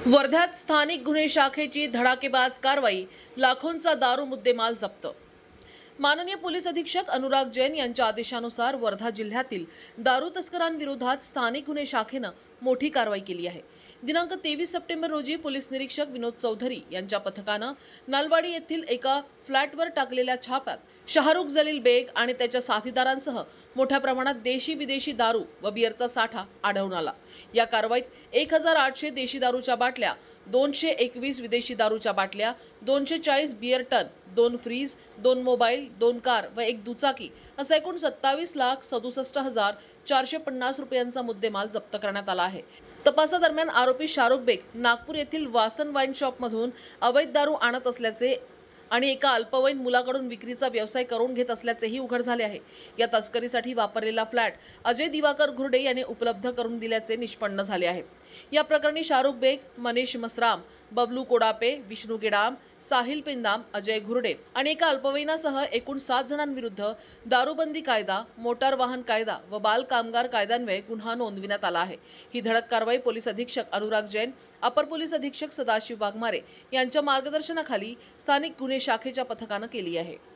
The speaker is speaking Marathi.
वर्ध्यात स्थानिक गुन्हे शाखेची धडाकेबाज कारवाई, लाखोंचा दारू मुद्देमाल जप्त। माननीय पोलीस अधीक्षक अनुराग जैन यांच्या आदेशानुसार वर्धा जिल्ह्यातील दारू तस्करांविरोधात स्थानिक गुन्हे शाखेनं मोठी कारवाई केली आहे। दिनांक 23 सप्टेंबर रोजी पोलीस निरीक्षक विनोद चौधरी यांच्या पथकानं नालवाडी येथील एका फ्लॅटवर टाकलेल्या छाप्यात शाहरुख जलील बेग आणि त्याच्या साथीदारांसह मोठ्या प्रमाणात देशी विदेशी दारू व बिअरचा साठा आढळून आला। या कारवाईत 1800 देशी दारूच्या बाटल्या, 221 विदेशी दारूच्या बाटल्या, 240 बिअर टन, 2 फ्रीज, 2 मोबाईल, 2 कार व 1 दुचाकी असा एकूण 27,67,450 रुपयांचा मुद्देमाल जप्त करण्यात आला आहे। तपासादरम्यान आरोपी शाहरुख बेग नागपूर येथील वासन वाईन शॉपमधून अवैध दारू आणत असल्याचे आणि एका अल्पवयीन मुलाकडून विक्रीचा व्यवसाय करून घेत असल्याचेही उघड झाले आहे। या तस्करीसाठी वापरलेला फ्लॅट अजय दिवाकर घुर्डे यांनी उपलब्ध करून दिल्याचे निष्पन्न झाले आहे। या प्रकरणी शाहरुख बेग, मनीष मसराम, बबलू कोडापे, विष्णू गेडाम, साहिल पिंदाम, अजय घुर्डे आणि एका अल्पवयीनासह एकूण 7 जणांविरुद्ध दारूबंदी कायदा, मोटार वाहन कायदा व बाल कामगार कायद्यान्वये गुन्हा नोंदविण्यात आला आहे। ही धडक कारवाई पोलीस अधीक्षक अनुराग जैन, अपर पोलीस अधीक्षक सदाशिव वाघमारे यांच्या मार्गदर्शनाखाली स्थानिक गुन्हे शाखेच्या पथकानं केली आहे।